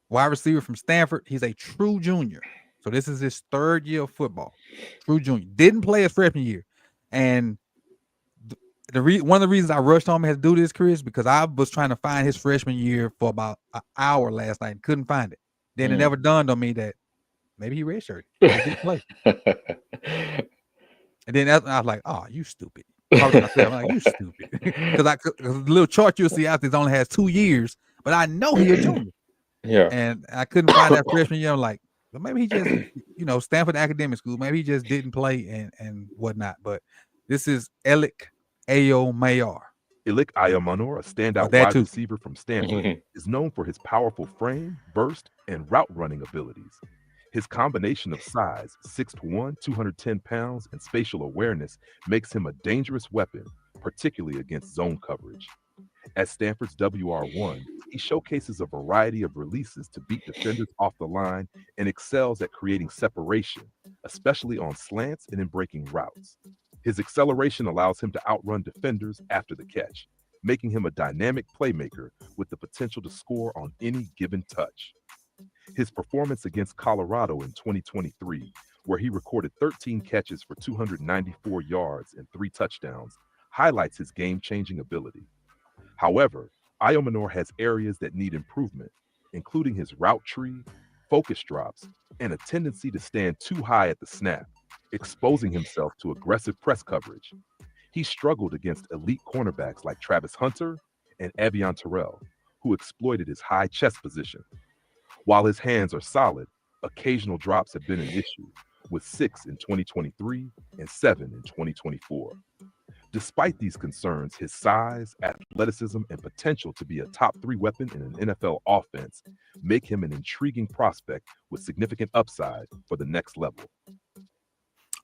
wide receiver from Stanford. He's a true junior. So this is his 3rd year of football. True junior. Didn't play his freshman year. And one of the reasons I rushed on him to do this, Chris, because I was trying to find his freshman year for about an hour last night and couldn't find it. Then it never dawned on me that maybe he redshirted. He didn't play. And then I was like, "Oh, you stupid." I'm like, "You stupid," because the little chart you'll see out there only has 2 years, but I know he's a junior. Yeah, and I couldn't find that freshman year. I'm like, well, maybe he just, Stanford Academic School. Maybe he just didn't play and whatnot. But this is Elic Ayomanor. Elic Ayomanor, a standout wide receiver from Stanford, is known for his powerful frame, burst, and route running abilities. His combination of size, 6'1", 210 pounds, and spatial awareness makes him a dangerous weapon, particularly against zone coverage. At Stanford's WR1, he showcases a variety of releases to beat defenders off the line and excels at creating separation, especially on slants and in breaking routes. His acceleration allows him to outrun defenders after the catch, making him a dynamic playmaker with the potential to score on any given touch. His performance against Colorado in 2023, where he recorded 13 catches for 294 yards and 3 touchdowns, highlights his game-changing ability. However, Ayomanor has areas that need improvement, including his route tree, focus drops, and a tendency to stand too high at the snap, exposing himself to aggressive press coverage. He struggled against elite cornerbacks like Travis Hunter and Avion Terrell, who exploited his high chest position. While his hands are solid, occasional drops have been an issue, with 6 in 2023 and 7 in 2024. Despite these concerns, his size, athleticism, and potential to be a top 3 weapon in an NFL offense make him an intriguing prospect with significant upside for the next level.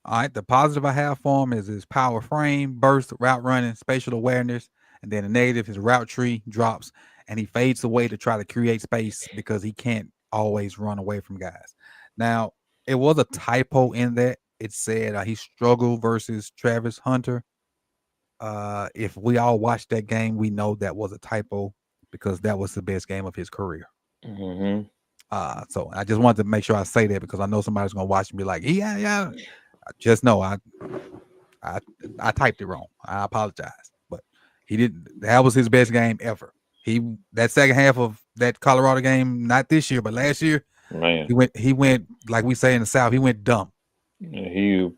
All right, the positive I have for him is his power frame, burst, route running, spatial awareness, and then the negative, his route tree drops, and he fades away to try to create space because he can't always run away from guys. Now, it was a typo in that. It said he struggled versus Travis Hunter. If we all watched that game, we know that was a typo because that was the best game of his career. So I just wanted to make sure I say that because I know somebody's gonna watch and be like, yeah. Just know I typed it wrong. I apologize, but he didn't. That was his best game ever. That second half of that Colorado game, not this year, but last year, man, he went like we say in the South, he went dumb. He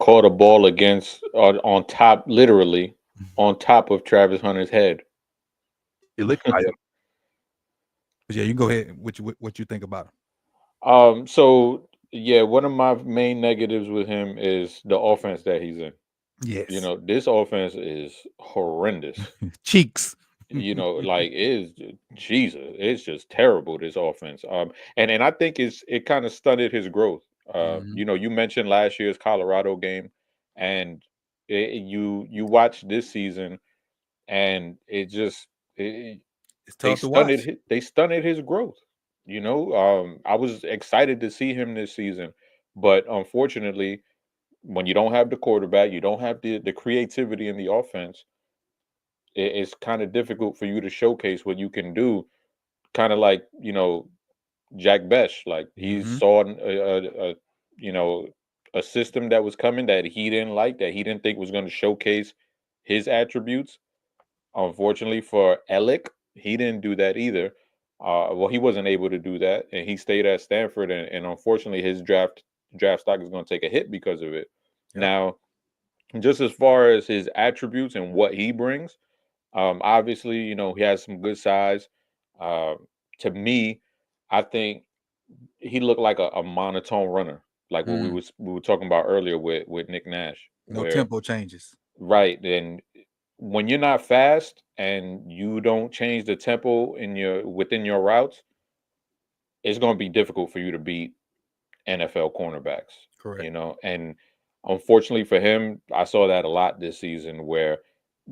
caught a ball against on top, literally on top of Travis Hunter's head. Elic Ayomanor. Yeah, you go ahead. What you think about So yeah, one of my main negatives with him is the offense that he's in. him? Yes. This offense is horrendous. Cheeks. Like Jesus, it's just terrible, this offense. And I think it kind of stunted his growth. Mhm. You mentioned last year's Colorado game, and you watch this season, and it, It's they tough to watch. stunted his growth. I was excited to see him this season, but unfortunately, when you don't have the quarterback, you don't have the creativity in the offense, it's kind of difficult for you to showcase what you can do. Kind of like Jack Bech, like he Mhm. saw you know a system that was coming that he didn't like, that he didn't think was going to showcase his attributes. Unfortunately for Elic, he didn't do that either. Well, he wasn't able to do that, and he stayed at Stanford, and unfortunately, his draft stock is going to take a hit because of it. Yep. Now, just as far as his attributes and what he brings, obviously, he has some good size. Uh, to me, I think he looked like a monotone runner, like what Mm. we were talking about earlier with Nick Nash, No where tempo changes. right, and when you're not fast and you don't change the tempo within your routes, it's going to be difficult for you to beat NFL cornerbacks. Correct. And unfortunately for him, I saw that a lot this season, where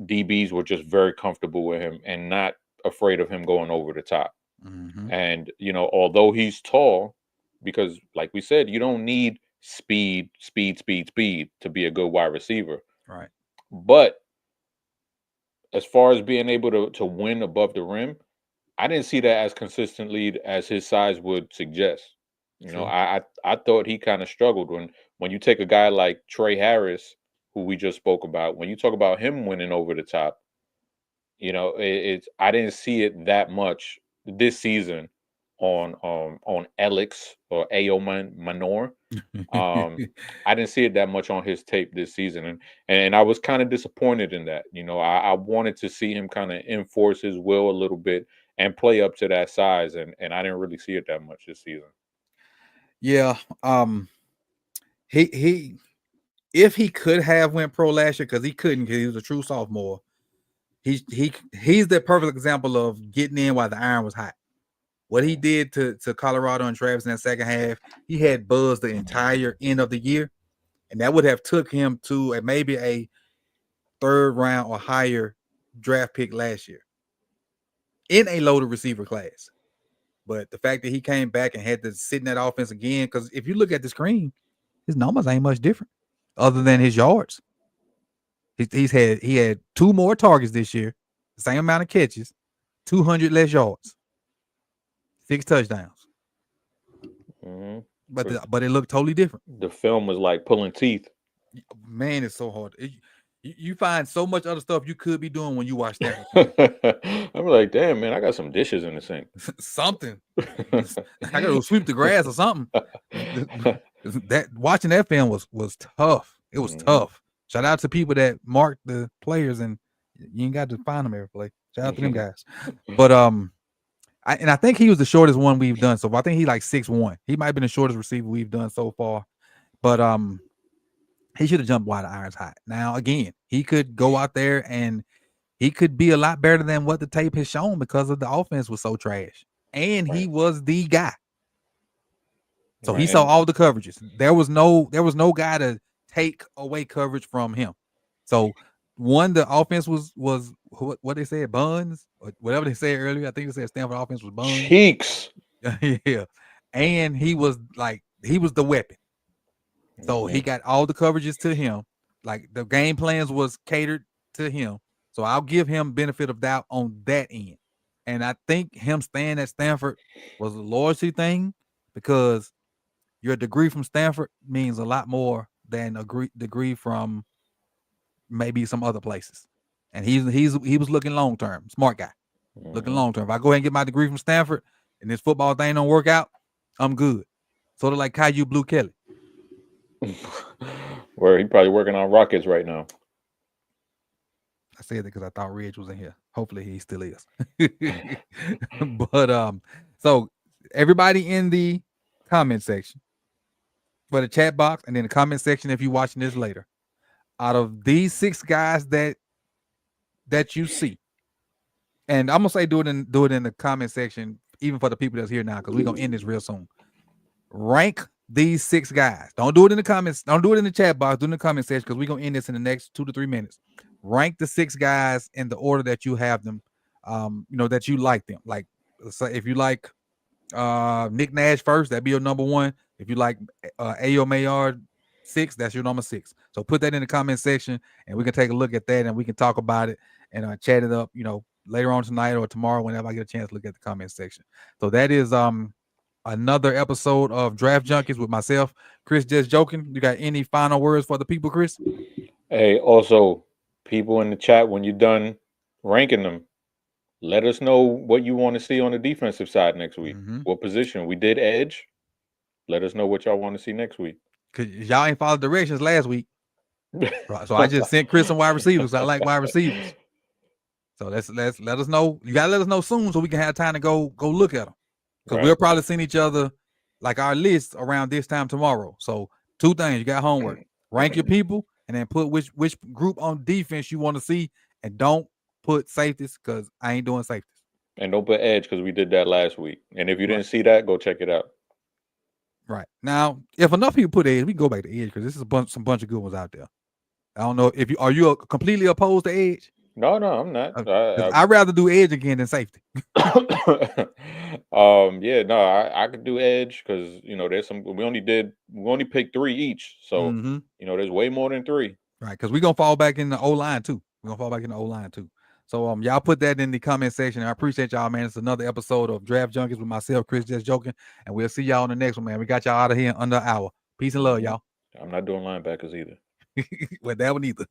DBs were just very comfortable with him and not afraid of him going over the top. Mhm. And although he's tall, because like we said, you don't need speed to be a good wide receiver. Right. But as far as being able to win above the rim, I didn't see that as consistently as his size would suggest. True. I thought he kind of struggled when you take a guy like Trey Harris, who we just spoke about. When you talk about him winning over the top, it's I didn't see it that much this season on Elix or Ayomanor. I didn't see it that much on his tape this season, and I was kind of disappointed in that. I wanted to see him kind of enforce his will a little bit and play up to that size, and I didn't really see it that much this season. Yeah. He if he could have went pro last year, because he couldn't, because he was a true sophomore. He's the perfect example of getting in while the iron was hot. What he did to Colorado and Travis in that second half, he had buzz the entire end of the year, and that would have took him to maybe a third round or higher draft pick last year in a loaded receiver class. But the fact that he came back and had to sit in that offense again, because if you look at the screen, his numbers ain't much different other than his yards. He had 2 more targets this year, the same amount of catches, 200 less yards, 6 touchdowns. Mm-hmm. But it looked totally different. The film was like pulling teeth. Man, it's so hard. You find so much other stuff you could be doing when you watch that. I'm like, damn, man, I got some dishes in the sink. Something. I gotta go sweep the grass or something. That watching that film was tough. It was tough. Shout out to people that marked the players, and you ain't got to find them every play. Shout out to them guys. But I think he was the shortest one we've done. So I think he like 6'1". He might have been the shortest receiver we've done so far. But he should have jumped while the iron's hot. Now again, he could go out there and he could be a lot better than what the tape has shown, because of the offense was so trash. And he was the guy. So he saw all the coverages. There was no guy to take away coverage from him. So the offense was what they said, buns, or whatever they said earlier. I think they said Stanford offense was buns. Cheeks. Yeah. And he was the weapon. So he got all the coverages to him. Like the game plans was catered to him. So I'll give him benefit of doubt on that end. And I think him staying at Stanford was a loyalty thing, because your degree from Stanford means a lot more than a degree from maybe some other places. And he was looking long term, smart guy, looking long term. If I go ahead and get my degree from Stanford and this football thing don't work out, I'm good. Sort of like Caillou Blue Kelly. Where he probably working on Rockets right now. I said that because I thought Reg was in here. Hopefully he still is. But so everybody in the comment section for the chat box and then the comment section if you're watching this later. Out of these 6 guys that you see, and I'm gonna say do it in the comment section, even for the people that's here now, because we're gonna end this real soon. Rank these 6 guys. Don't do it in the comments. Don't do it in the chat box. Do it in the comment section because we're gonna end this in the next 2 to 3 minutes. Rank the 6 guys in the order that you have them. That you like them. Like, so if you like Nick Nash first, that'd be your number 1. If you like Ayomanor 6, that's your number 6. So put that in the comment section, and we can take a look at that, and we can talk about it and chat it up. Later on tonight or tomorrow, whenever I get a chance to look at the comment section. So that is another episode of Draft Junkies with myself, Chris Just Joking. You got any final words for the people, Chris? Hey, also, people in the chat, when you're done ranking them, let us know what you want to see on the defensive side next week. What position? We did edge. Let us know what y'all want to see next week. Because y'all ain't followed directions last week. So I just sent Chris some wide receivers. I like wide receivers. So let us know. You gotta let us know soon so we can have time to go look at them. Because we'll probably send each other like our list around this time tomorrow. So 2 things. You got homework. Rank your people and then put which group on defense you want to see, and don't put safeties because I ain't doing safeties. And don't put edge because we did that last week. And if you didn't see that, go check it out. Right. Now, if enough people put edge, we can go back to edge because this is some bunch of good ones out there. I don't know if you completely opposed to edge? No, I'm not. I'd rather do edge again than safety. I could do edge because there's some. We only picked 3 each, so there's way more than 3. Right, because we're gonna fall back in the O line too. So y'all put that in the comment section. I appreciate y'all, man. It's another episode of Draft Junkies with myself, Chris Just Joking, and we'll see y'all on the next one, man. We got y'all out of here in under an hour. Peace and love, y'all. I'm not doing linebackers either. Well, that one either.